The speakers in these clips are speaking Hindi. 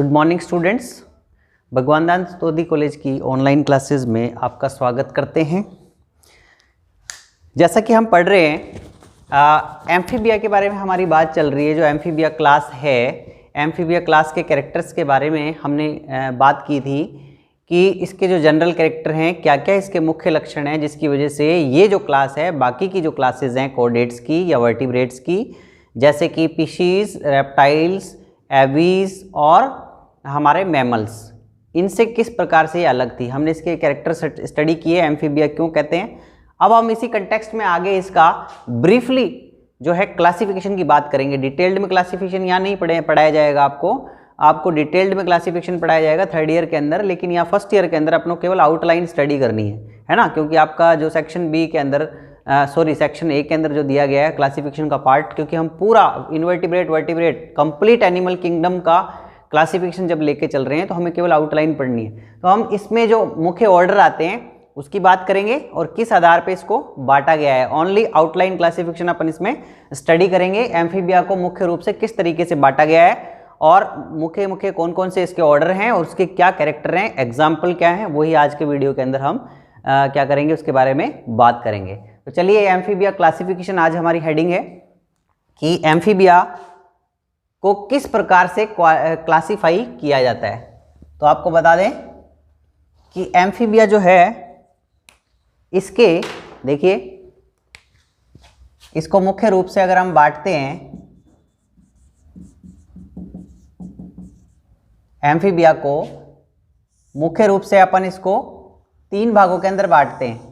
गुड मॉर्निंग स्टूडेंट्स, भगवान दास तोदी कॉलेज की ऑनलाइन क्लासेस में आपका स्वागत करते हैं। जैसा कि हम पढ़ रहे हैं एम्फीबिया के बारे में हमारी बात चल रही है। जो एम्फीबिया क्लास है, एम्फीबिया क्लास के कैरेक्टर्स के बारे में हमने बात की थी कि इसके जो जनरल कैरेक्टर हैं, क्या क्या इसके मुख्य लक्षण हैं जिसकी वजह से ये जो क्लास है बाकी की जो क्लासेस हैं कॉर्डेट्स की या वर्टिब्रेट्स की, जैसे कि फिशीज, रेप्टाइल्स, एवीज और हमारे मैमल्स, इनसे किस प्रकार से ये अलग थी। हमने इसके कैरेक्टर स्टडी किए, एम्फीबिया क्यों कहते हैं। अब हम इसी कंटेक्स्ट में आगे इसका ब्रीफली जो है क्लासिफिकेशन की बात करेंगे। डिटेल्ड में क्लासिफिकेशन यहाँ नहीं पढ़ाया जाएगा, आपको डिटेल्ड में क्लासिफिकेशन पढ़ाया जाएगा थर्ड ईयर के अंदर, लेकिन यहाँ फर्स्ट ईयर के अंदर अपनों केवल आउटलाइन स्टडी करनी है ना, क्योंकि आपका जो सेक्शन बी के अंदर सेक्शन ए के अंदर जो दिया गया है क्लासिफिकेशन का पार्ट, क्योंकि हम पूरा invertebrate vertebrate complete animal kingdom का क्लासिफिकेशन जब लेके चल रहे हैं तो हमें केवल आउटलाइन पढ़नी है। तो हम इसमें जो मुख्य ऑर्डर आते हैं उसकी बात करेंगे और किस आधार पे इसको बांटा गया है। ओनली आउटलाइन क्लासिफिकेशन अपन इसमें स्टडी करेंगे। एम्फीबिया को मुख्य रूप से किस तरीके से बांटा गया है और मुख्य कौन कौन से इसके ऑर्डर हैं और उसके क्या कैरेक्टर हैं, एग्जाम्पल क्या है, वही आज के वीडियो के अंदर हम क्या करेंगे उसके बारे में बात करेंगे। तो चलिए, एम्फीबिया क्लासिफिकेशन आज हमारी हेडिंग है कि एम्फीबिया को किस प्रकार से क्लासिफाई किया जाता है। तो आपको बता दें कि एम्फीबिया जो है इसके, देखिए इसको मुख्य रूप से अगर हम बांटते हैं, एम्फीबिया को मुख्य रूप से अपन इसको तीन भागों के अंदर बांटते हैं।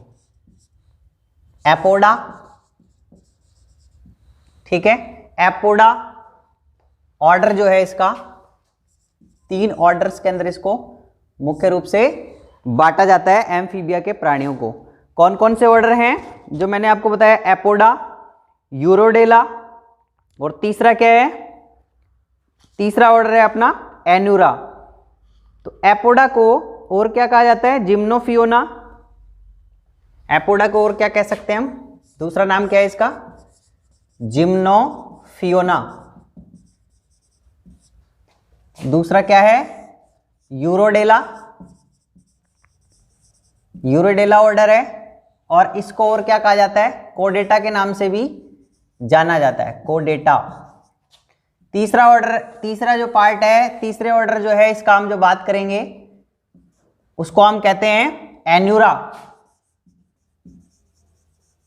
एपोडा, ठीक है, एपोडा ऑर्डर जो है इसका, तीन ऑर्डर्स के अंदर इसको मुख्य रूप से बांटा जाता है एम्फीबिया के प्राणियों को। कौन कौन से ऑर्डर हैं जो मैंने आपको बताया? एपोडा, यूरोडेला और तीसरा क्या है? तीसरा ऑर्डर है अपना एन्यूरा। तो एपोडा को और क्या कहा जाता है? जिम्नोफियोना। एपोडा को और क्या कह सकते हैं हम? दूसरा नाम क्या है इसका? जिम्नोफियोना। दूसरा क्या है? यूरोडेला। यूरोडेला ऑर्डर है और इसको और क्या कहा जाता है? कोडेटा के नाम से भी जाना जाता है, कोडेटा। तीसरा ऑर्डर, तीसरा जो पार्ट है, तीसरे ऑर्डर जो है इसका हम जो बात करेंगे उसको हम कहते हैं एन्यूरा।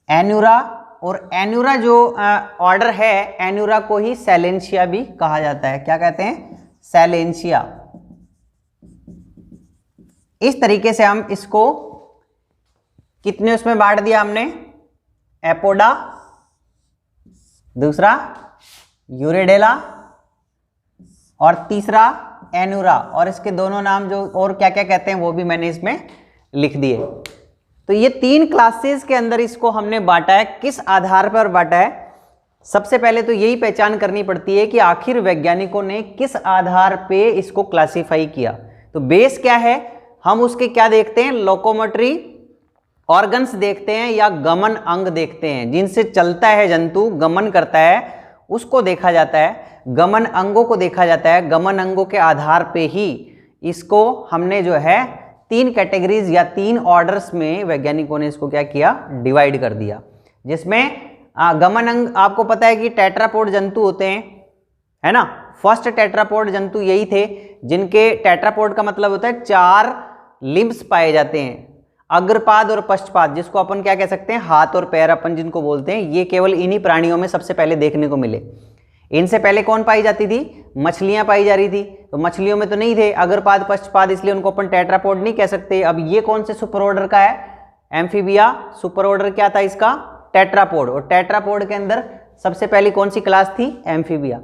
एन्यूरा, और एन्यूरा जो ऑर्डर है, एन्यूरा को ही सैलेंशिया भी कहा जाता है। क्या कहते हैं? सैलेंशिया। इस तरीके से हम इसको कितने उसमें बांट दिया हमने? एपोडा, दूसरा यूरोडेला और तीसरा एन्यूरा, और इसके दोनों नाम जो और क्या क्या कहते हैं वो भी मैंने इसमें लिख दिए। तो ये तीन क्लासेस के अंदर इसको हमने बांटा है। किस आधार पर बांटा है? सबसे पहले तो यही पहचान करनी पड़ती है कि आखिर वैज्ञानिकों ने किस आधार पे इसको क्लासिफाई किया। तो बेस क्या है? हम उसके क्या देखते हैं? लोकोमोटरी ऑर्गन्स देखते हैं या गमन अंग देखते हैं, जिनसे चलता है जंतु, गमन करता है, उसको देखा जाता है, गमन अंगों को देखा जाता है। गमन अंगों के आधार पे ही इसको हमने जो है तीन कैटेगरीज या तीन ऑर्डर्स में वैज्ञानिकों ने इसको क्या किया? डिवाइड कर दिया। जिसमें गमन अंग आपको पता है कि टेट्रापोड जंतु होते हैं, है ना। फर्स्ट टेट्रापोड जंतु यही थे जिनके, टेट्रापोड का मतलब होता है चार लिम्स पाए जाते हैं, अग्रपाद और पश्चपाद, जिसको अपन क्या कह सकते हैं? हाथ और पैर अपन जिनको बोलते हैं। ये केवल इन्हीं प्राणियों में सबसे पहले देखने को मिले। इनसे पहले कौन पाई जाती थी? मछलियां पाई जा रही थी। तो मछलियों में तो नहीं थे अग्रपाद पश्चपाद, इसलिए उनको अपन टेट्रापोड नहीं कह सकते। अब ये कौन से सुपर ऑर्डर का है? एम्फीबिया सुपर ऑर्डर क्या था इसका? टेट्रापोड। और टेट्रापोड के अंदर सबसे पहली कौन सी क्लास थी? एम्फीबिया।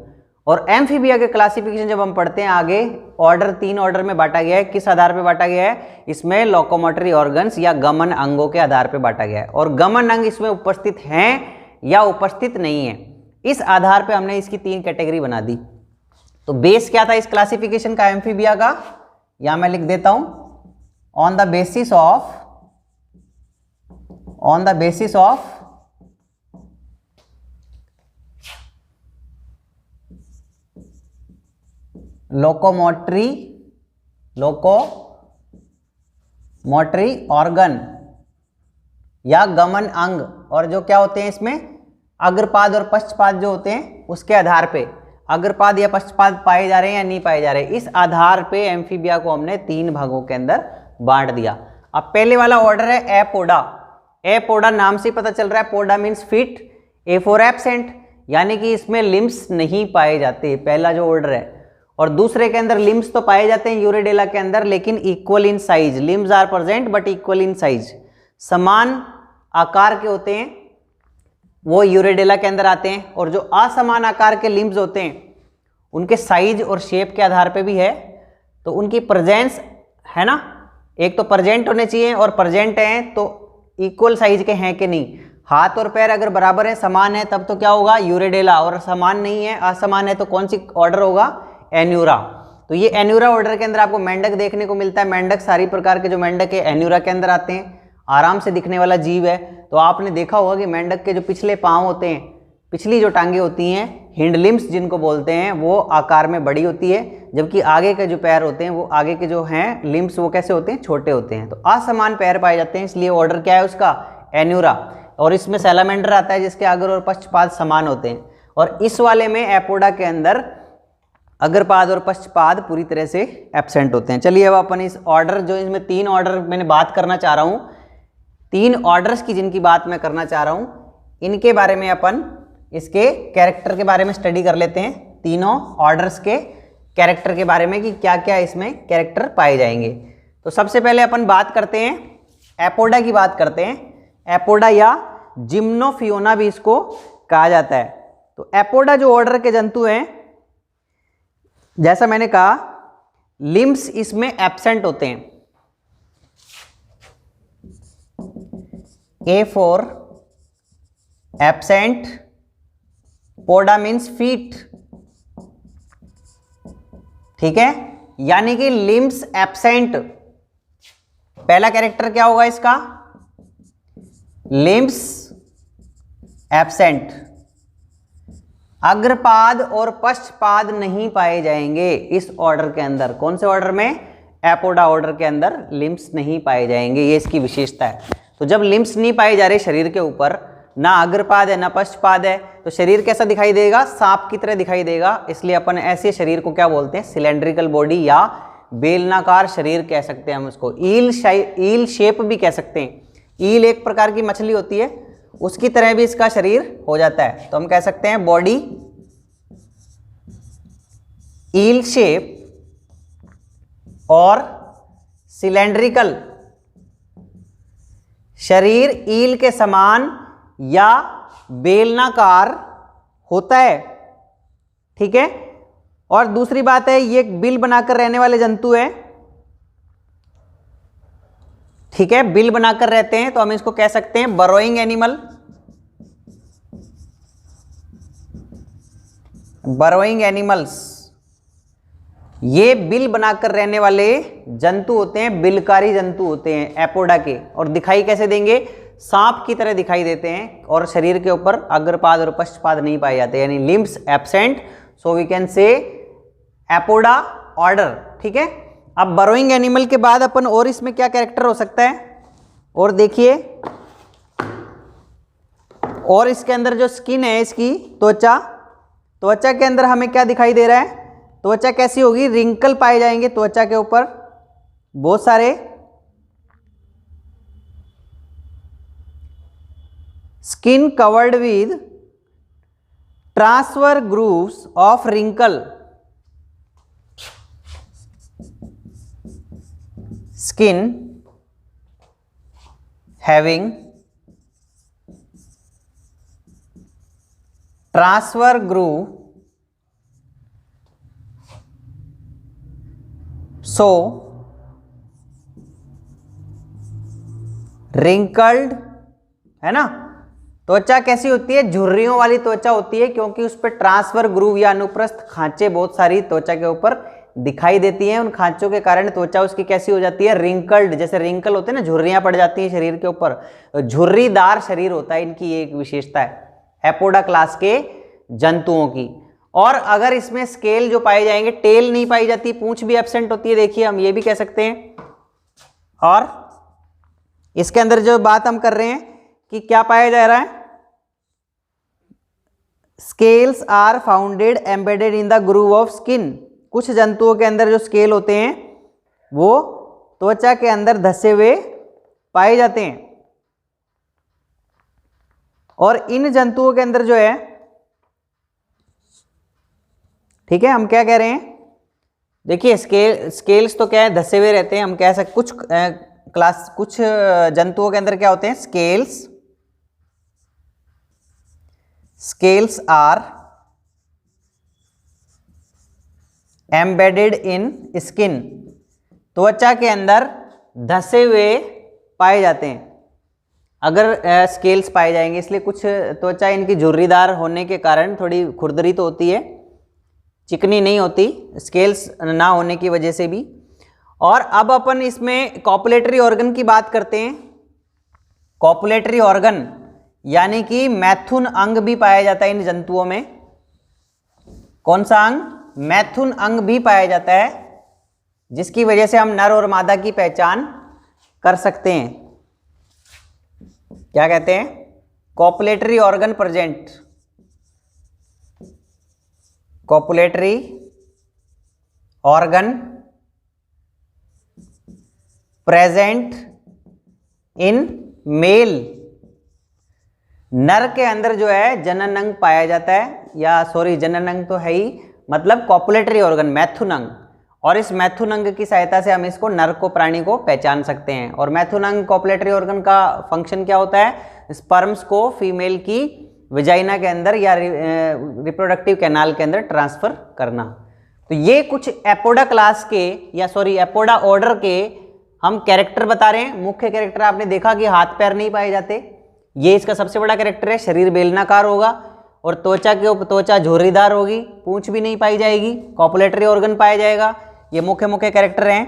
और एम्फीबिया के क्लासिफिकेशन जब हम पढ़ते हैं आगे, ऑर्डर तीन ऑर्डर में बांटा गया है। किस आधार पे बांटा गया है? इसमें लोकोमोटरी ऑर्गन्स या गमन अंगों के आधार पे बांटा गया है। और गमन अंग इसमें उपस्थित हैं या उपस्थित नहीं है, इस आधार पे हमने इसकी तीन कैटेगरी बना दी। तो बेस क्या था इस क्लासिफिकेशन का एम्फीबिया का? यहां मैं लिख देता हूं, on the basis of locomotory organ या गमन अंग, और जो क्या होते हैं इसमें अग्रपाद और पश्चपाद जो होते हैं उसके आधार पे अग्रपाद या पश्चपाद पाए जा रहे हैं या नहीं पाए जा रहे, इस आधार पे एम्फीबिया को हमने 3 भागों के अंदर बांट दिया। अब पहले वाला ऑर्डर है एपोडा। एपोडा नाम से पता चल रहा है, पोडा means feet, A for absent, यानी कि इसमें लिम्स नहीं पाए जाते, पहला जो ऑर्डर है। और दूसरे के अंदर लिम्स तो पाए जाते हैं यूरेडेला के अंदर, लेकिन equal in size, limbs are present but equal in size, समान आकार के होते हैं, वो यूरेडेला के अंदर आते हैं। और जो असमान आकार के लिम्स होते हैं उनके साइज और शेप के आधार पे भी है, तो उनकी प्रेजेंस है ना, एक तो प्रेजेंट होने चाहिए, और प्रेजेंट हैं तो इक्वल साइज के हैं कि नहीं। हाथ और पैर अगर बराबर है, समान है, तब तो क्या होगा यूरेडेला, और समान नहीं है, असमान है, तो कौन सी ऑर्डर होगा, एन्यूरा। तो ये एन्यूरा ऑर्डर के अंदर आपको मेंढक देखने को मिलता है। मेंढक सारी प्रकार के जो मेंढक है एन्यूरा के अंदर आते हैं, आराम से दिखने वाला जीव है। तो आपने देखा होगा कि मेंढक के जो पिछले पांव होते हैं, पिछली जो टांगे होती हैं, हिंड लिम्स जिनको बोलते हैं, वो आकार में बड़ी होती है, जबकि आगे के जो पैर होते हैं, वो आगे के जो हैं लिम्स, वो कैसे होते हैं, छोटे होते हैं। तो असमान पैर पाए जाते हैं, इसलिए ऑर्डर क्या है उसका, एन्यूरा। और इसमें सैलामेंडर आता है जिसके अग्र और पश्चपाद समान होते हैं। और इस वाले में एपोडा के अंदर अग्रपाद और पश्चपाद पूरी तरह से एब्सेंट होते हैं। चलिए अब अपन इस ऑर्डर, जो इसमें 3 ऑर्डर मैंने बात करना चाह रहा हूँ, 3 ऑर्डर्स की जिनकी बात मैं करना चाह रहा हूँ, इनके बारे में अपन इसके कैरेक्टर के बारे में स्टडी कर लेते हैं। तीनों ऑर्डर्स के कैरेक्टर के बारे में कि क्या क्या इसमें कैरेक्टर पाए जाएंगे। तो सबसे पहले अपन बात करते हैं एपोडा की, बात करते हैं एपोडा, या जिम्नोफियोना भी इसको कहा जाता है। तो एपोडा जो ऑर्डर के जंतु हैं, जैसा मैंने कहा, लिम्स इसमें एब्सेंट होते हैं। A for absent, poda means feet, ठीक है, यानी कि लिम्स एब्सेंट। पहला कैरेक्टर क्या होगा इसका, लिम्स एब्सेंट। अग्रपाद और पश्चपाद नहीं पाए जाएंगे इस ऑर्डर के अंदर। कौन से ऑर्डर में, एपोडा ऑर्डर के अंदर लिम्स नहीं पाए जाएंगे, ये इसकी विशेषता है। तो जब लिम्स नहीं पाए जा रहे शरीर के ऊपर, ना अग्रपाद है ना पश्चपाद है, तो शरीर कैसा दिखाई देगा, सांप की तरह दिखाई देगा। इसलिए अपन ऐसे शरीर को क्या बोलते हैं, सिलेंड्रिकल बॉडी या बेलनाकार शरीर कह सकते हैं हम उसको। ईल शेप भी कह सकते हैं। ईल एक प्रकार की मछली होती है, उसकी तरह भी इसका शरीर हो जाता है। तो हम कह सकते हैं बॉडी ईल शेप और सिलेंड्रिकल, शरीर ईल के समान या बेलनाकार होता है, ठीक है। और दूसरी बात है, ये बिल बनाकर रहने वाले जंतु है, ठीक है, बिल बनाकर रहते हैं, तो हम इसको कह सकते हैं बरोइंग एनिमल। बरोइंग एनिमल्स, ये बिल बनाकर रहने वाले जंतु होते हैं, बिलकारी जंतु होते हैं एपोडा के। और दिखाई कैसे देंगे, सांप की तरह दिखाई देते हैं, और शरीर के ऊपर अग्रपाद और पश्चपाद नहीं पाए जाते, यानी limbs absent. So we can say Apoda order, ठीक है। अब बरोइंग एनिमल के बाद अपन और इसमें क्या कैरेक्टर हो सकता है, और देखिए, और इसके अंदर जो स्किन है, इसकी त्वचा, त्वचा के अंदर हमें क्या दिखाई दे रहा है, त्वचा कैसी होगी, रिंकल पाए जाएंगे त्वचा के ऊपर बहुत सारे। Skin covered with transfer grooves of wrinkle, skin having transfer groove, so wrinkled, है ना। त्वचा कैसी होती है, झुर्रियों वाली त्वचा होती है, क्योंकि उस पर ट्रांसफर ग्रूव या अनुप्रस्थ खांचे बहुत सारी त्वचा के ऊपर दिखाई देती हैं। उन खांचों के कारण त्वचा उसकी कैसी हो जाती है, रिंकल्ड, जैसे रिंकल होते हैं ना, झुर्रियां पड़ जाती हैं शरीर के ऊपर, झुर्रीदार शरीर होता है। इनकी एक विशेषता है एपोडा क्लास के जंतुओं की। और अगर इसमें स्केल जो पाए जाएंगे, टेल नहीं पाई जाती, पूंछ भी एब्सेंट होती है, देखिए हम ये भी कह सकते हैं। और इसके अंदर जो बात हम कर रहे हैं कि क्या पाया जा रहा है, scales are founded embedded in the groove of skin. कुछ जंतुओं के अंदर जो स्केल होते हैं वो त्वचा के अंदर धसे हुए पाए जाते हैं। और इन जंतुओं के अंदर जो है, ठीक है, हम क्या कह रहे हैं, देखिए स्केल्स तो क्या है, धसे हुए रहते हैं। हम कह सकते कुछ जंतुओं के अंदर क्या होते हैं, scales are embedded in skin, त्वचा के अंदर धसे हुए पाए जाते हैं अगर स्केल्स पाए जाएंगे। इसलिए कुछ त्वचा इनकी झुर्रीदार होने के कारण थोड़ी खुरदरी तो होती है, चिकनी नहीं होती, स्केल्स ना होने की वजह से भी। और अब अपन इसमें कॉपुलेटरी ऑर्गन की बात करते हैं। कॉपुलेटरी ऑर्गन यानी कि मैथुन अंग भी पाया जाता है इन जंतुओं में। कौन सा अंग, मैथुन अंग भी पाया जाता है, जिसकी वजह से हम नर और मादा की पहचान कर सकते हैं। क्या कहते हैं, copulatory organ present, copulatory organ present in male. नर के अंदर जो है जनन अंग पाया जाता है, या सॉरी जनन अंग तो है ही, मतलब कॉपुलेटरी ऑर्गन मैथुन अंग। और इस मैथुन अंग की सहायता से हम इसको नर को, प्राणी को पहचान सकते हैं। और मैथुन अंग कॉपुलेटरी ऑर्गन का फंक्शन क्या होता है, स्पर्म्स को फीमेल की विजाइना के अंदर या रिप्रोडक्टिव कैनाल के अंदर ट्रांसफर करना। तो ये कुछ एपोडा क्लास के, या सॉरी एपोडा ऑर्डर के हम कैरेक्टर बता रहे हैं। मुख्य कैरेक्टर आपने देखा कि हाथ पैर नहीं पाए जाते, ये इसका सबसे बड़ा कैरेक्टर है। शरीर बेलनाकार होगा और त्वचा झुर्रीदार होगी, पूंछ भी नहीं पाई जाएगी, कॉपुलेटरी ऑर्गन पाया जाएगा। ये मुख्य मुख्य कैरेक्टर हैं।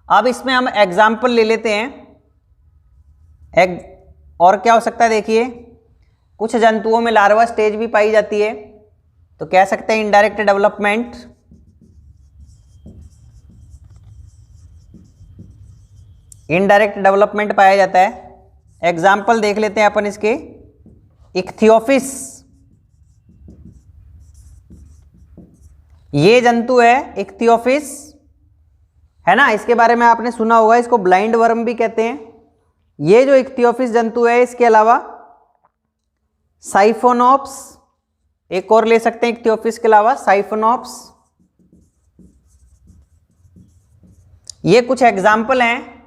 अब इसमें हम एग्जाम्पल ले लेते हैं। और क्या हो सकता है, देखिए कुछ जंतुओं में लार्वा स्टेज भी पाई जाती है, तो कह सकते हैं इनडायरेक्ट डेवलपमेंट। इनडायरेक्ट डेवलपमेंट पाया जाता है। एग्जाम्पल देख लेते हैं अपन इसके। इक्थियोफिस, ये जंतु है इक्थियोफिस, है ना, इसके बारे में आपने सुना होगा, इसको ब्लाइंड वर्म भी कहते हैं। ये जो इक्थियोफिस जंतु है, इसके अलावा साइफोनॉप्स, एक और ले सकते हैं इक्थियोफिस के अलावा, साइफोनॉप्स। ये कुछ एग्जाम्पल हैं।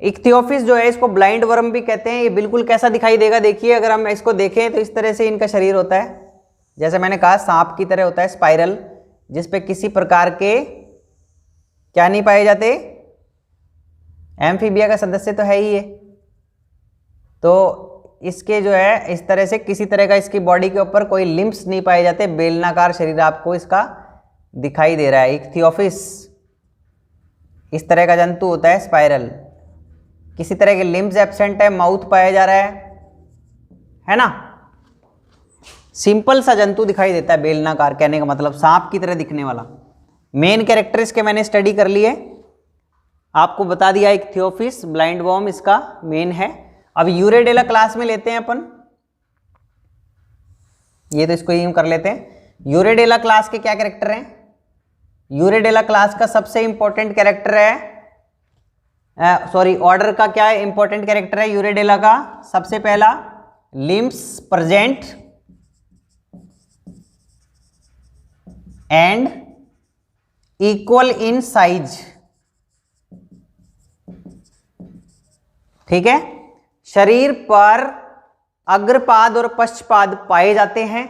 इक्थियोफिस जो है, इसको ब्लाइंड वर्म भी कहते हैं। ये बिल्कुल कैसा दिखाई देगा, देखिए अगर हम इसको देखें तो इस तरह से इनका शरीर होता है, जैसे मैंने कहा सांप की तरह होता है, स्पाइरल, जिस पे किसी प्रकार के क्या नहीं पाए जाते, एम्फीबिया का सदस्य तो है ही ये। तो इसके जो है इस तरह से किसी तरह का इसकी बॉडी के ऊपर कोई लिम्स नहीं पाए जाते, बेलनाकार शरीर आपको इसका दिखाई दे रहा है। इक्थियोफिस इस तरह का जंतु होता है, स्पाइरल, किसी तरह के लिम्स एब्सेंट है, माउथ पाया जा रहा है ना। सिंपल सा जंतु दिखाई देता है, बेलनाकार, कहने का मतलब सांप की तरह दिखने वाला। मेन कैरेक्टर इसके मैंने स्टडी कर लिए, आपको बता दिया। इक्थियोफिस, ब्लाइंड वर्म इसका मेन है। अब यूरेडेला क्लास में लेते हैं अपन, ये तो इसको यूं कर लेते हैं। यूरेडेला क्लास के क्या कैरेक्टर हैं, यूरेडेला क्लास का सबसे इंपॉर्टेंट कैरेक्टर है, ऑर्डर का क्या इंपॉर्टेंट कैरेक्टर है यूरेडेला का, सबसे पहला limbs present and equal in size. ठीक है, शरीर पर अग्रपाद और पश्चपाद पाए जाते हैं,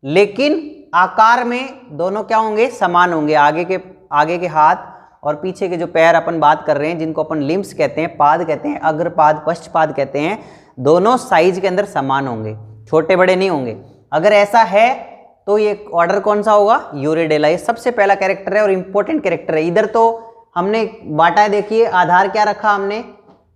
लेकिन आकार में दोनों क्या होंगे, समान होंगे। आगे के हाथ और पीछे के जो पैर अपन बात कर रहे हैं, जिनको अपन लिम्स कहते हैं, पाद कहते हैं, अग्रपाद पश्चपाद कहते हैं, दोनों साइज के अंदर समान होंगे, छोटे बड़े नहीं होंगे। अगर ऐसा है तो ये ऑर्डर कौन सा होगा, यूरेडेला। ये सबसे पहला कैरेक्टर है और इंपॉर्टेंट कैरेक्टर है। इधर तो हमने बांटा है, देखिए आधार क्या रखा हमने,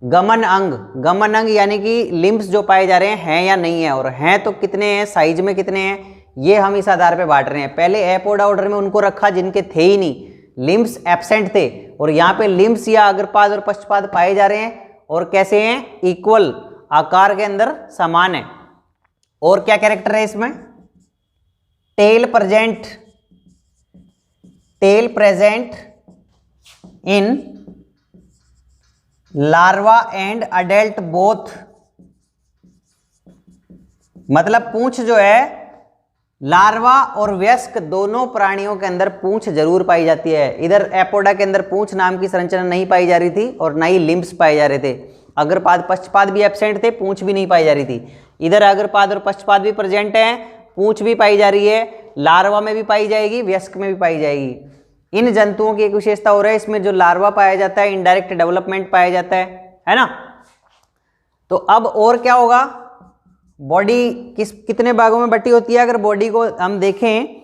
गमन अंग। गमन अंग यानी कि लिम्स जो पाए जा रहे हैं या नहीं है, और हैं तो कितने हैं, साइज में कितने हैं, ये हम इस आधार पे बांट रहे हैं। पहले एपोडा ऑर्डर में उनको रखा जिनके थे ही नहीं, लिम्स एब्सेंट थे, और यहाँ पे लिम्स या अग्रपाद और पश्चपाद पाए जा रहे हैं और कैसे हैं, इक्वल आकार के अंदर समान है। और क्या कैरेक्टर है इसमें, tail present in larva and adult both, मतलब पूंछ जो है लार्वा और वयस्क दोनों प्राणियों के अंदर पूंछ जरूर पाई जाती है। इधर एपोडा के अंदर पूंछ नाम की संरचना नहीं पाई जा रही थी और ना ही लिम्स पाए जा रहे थे। अग्रपाद पश्चपाद भी एब्सेंट थे, पूंछ भी नहीं पाई जा रही थी। इधर अग्रपाद और पश्चपाद भी प्रेजेंट हैं, पूंछ भी पाई जा रही है, लार्वा में भी पाई जाएगी, वयस्क में भी पाई जाएगी। इन जंतुओं की एक विशेषता हो रहा है, इसमें जो लार्वा पाया जाता है इनडायरेक्ट डेवलपमेंट पाया जाता है ना। तो अब और क्या होगा, बॉडी कितने भागों में बटी होती है, अगर बॉडी को हम देखें,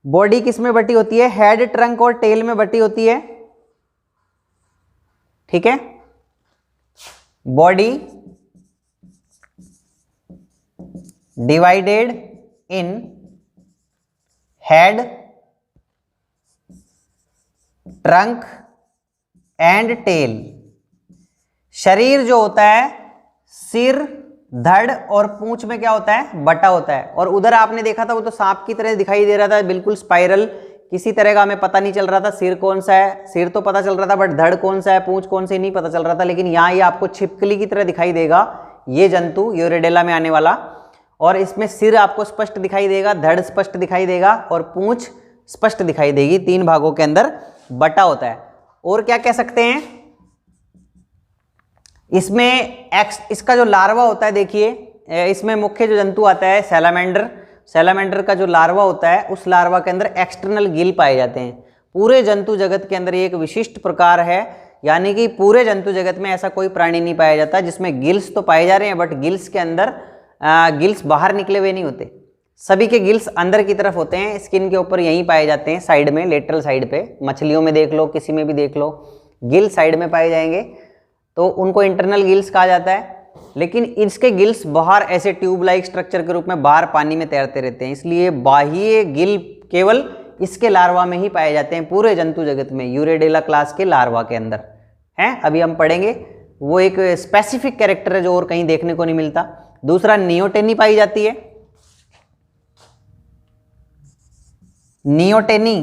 बॉडी किस में बटी होती है, हेड, ट्रंक और टेल में बटी होती है। ठीक है, body divided in head, trunk and tail. शरीर जो होता है सिर, धड़ और पूंछ में क्या होता है, बटा होता है। और उधर आपने देखा था वो तो सांप की तरह दिखाई दे रहा था, बिल्कुल स्पाइरल, किसी तरह का हमें पता नहीं चल रहा था सिर कौन सा है, सिर तो पता चल रहा था बट धड़ कौन सा है, पूंछ कौन सी नहीं पता चल रहा था। लेकिन यहाँ ये आपको छिपकली की तरह दिखाई देगा ये जंतु यूरिडेला में आने वाला, और इसमें सिर आपको स्पष्ट दिखाई देगा, धड़ स्पष्ट दिखाई देगा और पूंछ स्पष्ट दिखाई देगी। 3 भागों के अंदर बटा होता है। और क्या कह सकते हैं इसमें इसका जो लार्वा होता है, देखिए इसमें मुख्य जो जंतु आता है सैलामेंडर का जो लार्वा होता है, उस लार्वा के अंदर एक्सटर्नल गिल पाए जाते हैं। पूरे जंतु जगत के अंदर एक विशिष्ट प्रकार है, यानी कि पूरे जंतु जगत में ऐसा कोई प्राणी नहीं पाया जाता जिसमें गिल्स तो पाए जा रहे हैं बट गिल्स के अंदर गिल्स बाहर निकले हुए नहीं होते। सभी के गिल्स अंदर की तरफ होते हैं, स्किन के ऊपर यहीं पाए जाते हैं, साइड में, लेटरल साइड पे। मछलियों में देख लो, किसी में भी देख लो, गिल साइड में पाए जाएंगे, तो उनको इंटरनल गिल्स कहा जाता है। लेकिन इसके गिल्स बाहर ऐसे ट्यूब लाइक स्ट्रक्चर के रूप में बाहर पानी में तैरते रहते हैं, इसलिए बाह्य गिल केवल इसके लार्वा में ही पाए जाते हैं पूरे जंतु जगत में, यूरिडेला क्लास के लार्वा के अंदर हैं। अभी हम पढ़ेंगे, वो एक स्पेसिफिक कैरेक्टर है जो और कहीं देखने को नहीं मिलता। दूसरा, नियोटेनी पाई जाती है। नियोटेनी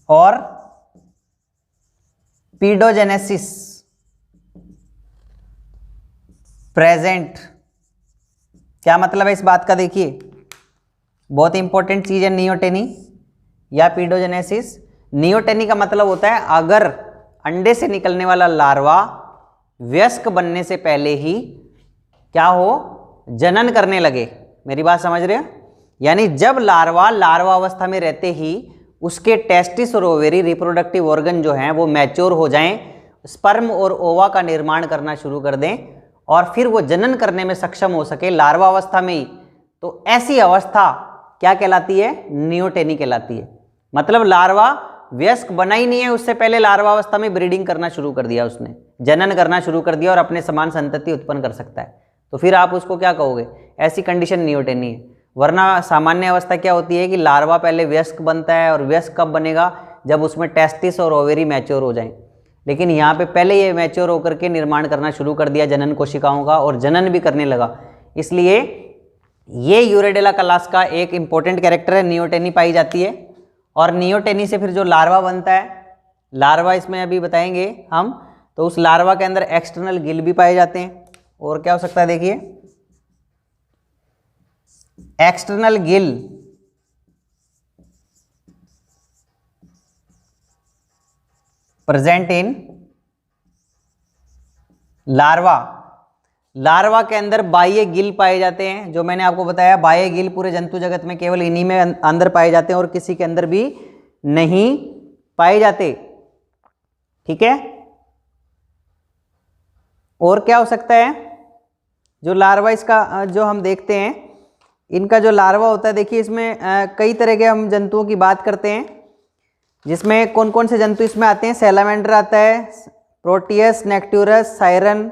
और पीडोजेनेसिस प्रेजेंट। क्या मतलब है इस बात का, देखिए बहुत इंपॉर्टेंट चीज है नियोटेनी या पीडोजेनेसिस। नियोटेनी का मतलब होता है अगर अंडे से निकलने वाला लार्वा वयस्क बनने से पहले ही क्या हो, जनन करने लगे। मेरी बात समझ रहे हो, यानी जब लार्वा अवस्था में रहते ही उसके टेस्टिस और ओवेरी रिप्रोडक्टिव ऑर्गन जो हैं वो मैच्योर हो जाएं, स्पर्म और ओवा का निर्माण करना शुरू कर दें और फिर वो जनन करने में सक्षम हो सके लार्वा अवस्था में ही, तो ऐसी अवस्था क्या कहलाती है, नियोटेनी कहलाती है। मतलब लार्वा वयस्क बना ही नहीं है, उससे पहले लार्वा अवस्था में ब्रीडिंग करना शुरू कर दिया, उसने जनन करना शुरू कर दिया और अपने समान संतति उत्पन्न कर सकता है, तो फिर आप उसको क्या कहोगे, ऐसी कंडीशन नियोटेनी है। वरना सामान्य अवस्था क्या होती है कि लार्वा पहले वयस्क बनता है, और वयस्क कब बनेगा, जब उसमें टेस्टिस और ओवेरी मैच्योर हो जाएं। लेकिन यहाँ पे पहले ये मैच्योर होकर के निर्माण करना शुरू कर दिया जनन कोशिकाओं का, और जनन भी करने लगा। इसलिए ये यूरिडेला क्लास का एक इंपॉर्टेंट कैरेक्टर है, नियोटेनी पाई जाती है। और नियोटेनी से फिर जो लार्वा बनता है, लार्वा इसमें अभी बताएंगे हम, तो उस लार्वा के अंदर एक्सटर्नल गिल भी पाए जाते हैं। और क्या हो सकता है, देखिए external Gill present in larva के अंदर बाह्य गिल पाए जाते हैं। जो मैंने आपको बताया, बाह्य गिल पूरे जंतु जगत में केवल इन्हीं में अंदर पाए जाते हैं और किसी के अंदर भी नहीं पाए जाते। ठीक है, और क्या हो सकता है, जो लार्वा इसका जो हम देखते हैं, इनका जो लार्वा होता है, देखिए इसमें कई तरह के हम जंतुओं की बात करते हैं, जिसमें कौन कौन से जंतु इसमें आते हैं। सैलामेंडर आता है, प्रोटियस, नेक्टूरस, सायरन।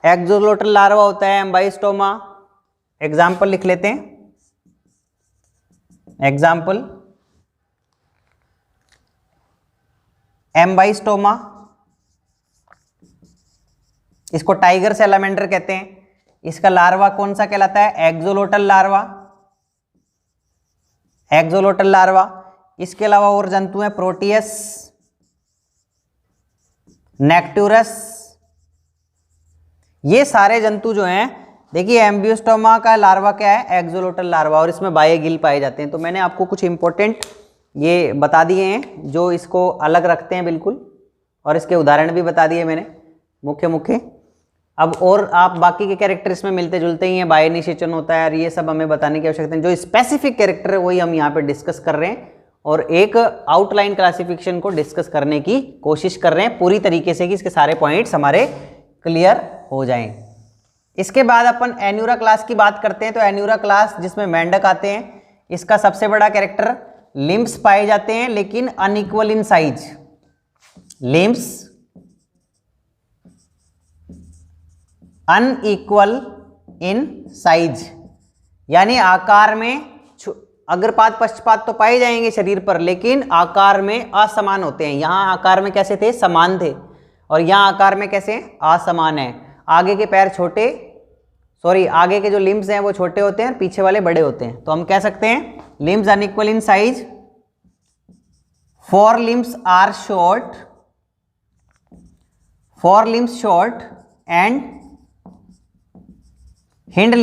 एक्सोलोटल लार्वा होता है, एम्बाइस्टोमा, एग्जाम्पल लिख लेते हैं। एग्जाम्पल, एम्बाइस्टोमा, इसको टाइगर सैलामेंडर कहते हैं। इसका लार्वा कौन सा कहलाता है? Axolotl larva, axolotl larva. इसके अलावा और जंतु हैं प्रोटियस, नेक्टूरस। ये सारे जंतु जो हैं, देखिए एम्बियोस्टोमा का लार्वा क्या है? एक्सोलोटल लार्वा, और इसमें बाह्य पाए जाते हैं। तो मैंने आपको कुछ इंपॉर्टेंट ये बता दिए हैं जो इसको अलग रखते हैं बिल्कुल, और इसके उदाहरण भी बता दिए मैंने मुख्य मुख्य। अब और आप बाकी के कैरेक्टर इसमें मिलते जुलते ही हैं, बाह्य निषेचन होता है और ये सब हमें बताने की आवश्यकता नहीं। जो स्पेसिफिक कैरेक्टर है वही हम यहाँ पे डिस्कस कर रहे हैं और एक आउटलाइन क्लासिफिकेशन को डिस्कस करने की कोशिश कर रहे हैं पूरी तरीके से कि इसके सारे पॉइंट्स हमारे क्लियर हो जाएं। इसके बाद अपन एन्यूरा क्लास की बात करते हैं। तो एन्यूरा क्लास जिसमें मेंढक आते हैं, इसका सबसे बड़ा कैरेक्टर, लिम्स पाए जाते हैं लेकिन unequal in size. Limbs unequal in size, यानी आकार में अग्रपाद पश्चपाद तो पाए जाएंगे शरीर पर, लेकिन आकार में असमान होते हैं। यहां आकार में कैसे थे? समान थे, और यहां आकार में कैसे? असमान है। आगे के पैर छोटे, सॉरी आगे के जो लिम्स हैं वो छोटे होते हैं, पीछे वाले बड़े होते हैं। तो हम कह सकते हैं limbs unequal in size, fore limbs are short, fore limbs short and hind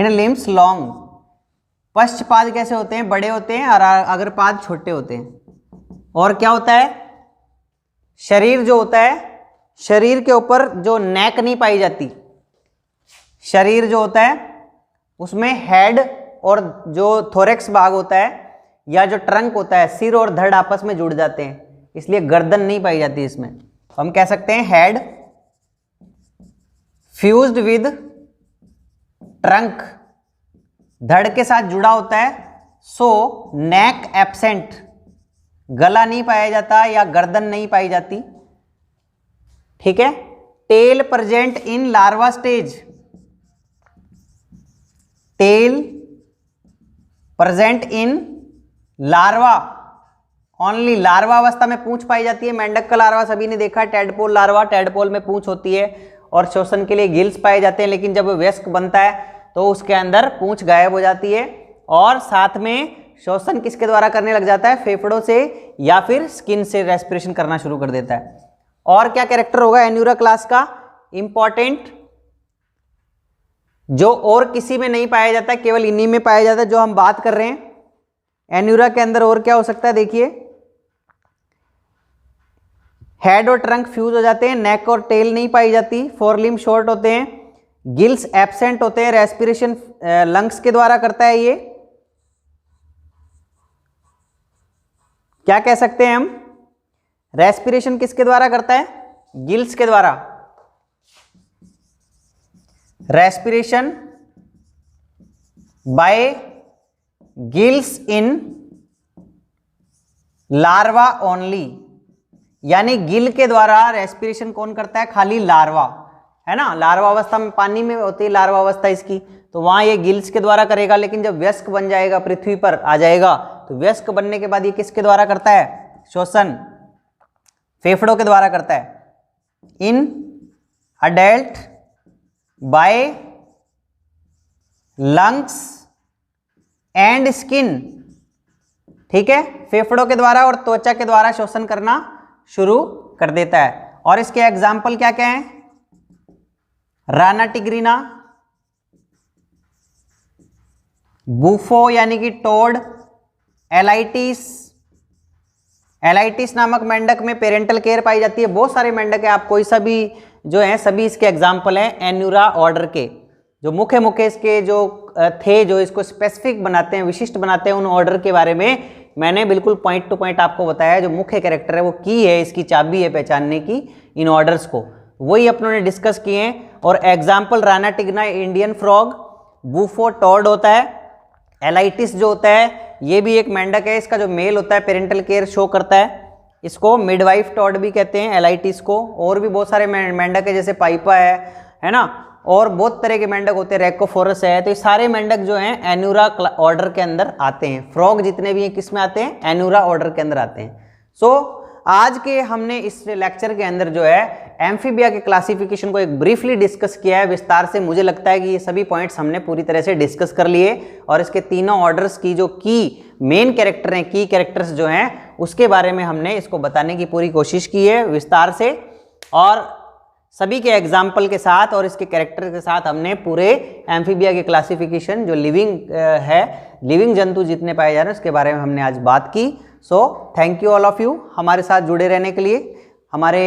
limbs long. पश्चपाद कैसे होते हैं? बड़े होते हैं, और अग्रपाद छोटे होते हैं। और क्या होता है? शरीर जो होता है, शरीर के ऊपर जो नेक नहीं पाई जाती, शरीर जो होता है उसमें हेड और जो थोरेक्स भाग होता है या जो ट्रंक होता है, सिर और धड़ आपस में जुड़ जाते हैं, इसलिए गर्दन नहीं पाई जाती इसमें। हम कह सकते हैं हेड फ्यूज्ड विद ट्रंक, धड़ के साथ जुड़ा होता है। सो नेक एब्सेंट, गला नहीं पाया जाता या गर्दन नहीं पाई जाती। ठीक है। Tail present in larva stage, tail present in larva only, larva अवस्था में पूंछ पाई जाती है। मेंढक का लार्वा सभी ने देखा, टेडपोल लार्वा, टेडपोल में पूंछ होती है और श्वसन के लिए गिल्स पाए जाते हैं, लेकिन जब वयस्क बनता है तो उसके अंदर पूंछ गायब हो जाती है, और साथ में श्वसन किसके द्वारा करने लग जाता है? फेफड़ों से या फिर स्किन से रेस्पिरेशन करना शुरू कर देता है। और क्या कैरेक्टर होगा एन्यूरा क्लास का? इंपॉर्टेंट, जो और किसी में नहीं पाया जाता, केवल इन्हीं में पाया जाता है जो हम बात कर रहे हैं। एन्यूरा के अंदर और क्या हो सकता है? देखिए, हेड और ट्रंक फ्यूज हो जाते हैं, नेक और टेल नहीं पाई जाती, फोर लिम्ब शॉर्ट होते हैं, गिल्स एब्सेंट होते हैं, रेस्पिरेशन लंग्स के द्वारा करता है। ये क्या कह सकते हैं हम? रेस्पिरेशन किसके द्वारा करता है? गिल्स के द्वारा। Respiration bye gills in larva only, यानी गिल के द्वारा रेस्पिरेशन कौन करता है? खाली लार्वा, है ना। लार्वा अवस्था में पानी में होती है लार्वा अवस्था इसकी, तो वहां ये गिल्स के द्वारा करेगा। लेकिन जब वयस्क बन जाएगा, पृथ्वी पर आ जाएगा, तो वयस्क बनने के बाद ये किसके द्वारा करता है? श्वसन फेफड़ों के द्वारा करता है। In adult by lungs and skin, ठीक है, फेफड़ों के द्वारा और त्वचा के द्वारा श्वसन करना शुरू कर देता है। और इसके एग्जाम्पल क्या क्या हैं? राना टिग्रिना, बूफो यानी कि टोड, एलाइटिस, एलाइटिस नामक मेंढक में पेरेंटल केयर पाई जाती है। बहुत सारे मेंढक है, आप कोई सा भी जो है सभी इसके एग्जाम्पल हैं एन्यूरा ऑर्डर के। जो मुख्य मुख्य इसके जो थे, जो इसको स्पेसिफिक बनाते हैं, विशिष्ट बनाते हैं, उन ऑर्डर के बारे में मैंने बिल्कुल पॉइंट टू पॉइंट आपको बताया। जो मुख्य कैरेक्टर है वो की है, इसकी चाबी है पहचानने की इन ऑर्डर्स को, वही अपनों ने डिस्कस किए हैं। और example Rana tigrina Indian frog, Bufo toad होता है, एलाइटिस जो होता है ये भी एक मेंढक है, इसका जो मेल होता है पेरेंटल केयर शो करता है, इसको मिडवाइफ टॉड भी कहते हैं एलाइटिस को। और भी बहुत सारे मेंढक है जैसे पाइपा है ना, और बहुत तरह के मेंढक होते हैं, रैकोफोरस है, तो ये सारे मेंढक जो हैं एन्यूरा ऑर्डर के अंदर आते हैं। फ्रॉग जितने भी हैं किस में आते हैं? एन्यूरा ऑर्डर के अंदर आते हैं। सो आज के हमने इस लेक्चर के अंदर जो है एम्फीबिया के क्लासिफिकेशन को एक ब्रीफली डिस्कस किया है विस्तार से। मुझे लगता है कि ये सभी पॉइंट्स हमने पूरी तरह से डिस्कस कर लिए और इसके तीनों ऑर्डर्स की जो की मेन कैरेक्टर हैं, की कैरेक्टर्स जो हैं, उसके बारे में हमने इसको बताने की पूरी कोशिश की है विस्तार से, और सभी के एग्जाम्पल के साथ और इसके कैरेक्टर के साथ हमने पूरे एम्फीबिया के क्लासिफिकेशन जो लिविंग जंतु जितने पाए जा रहे हैं उसके बारे में हमने आज बात की। So thank you all of you हमारे साथ जुड़े रहने के लिए, हमारे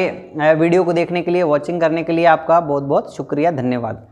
वीडियो को देखने के लिए, वॉचिंग करने के लिए आपका बहुत बहुत शुक्रिया, धन्यवाद।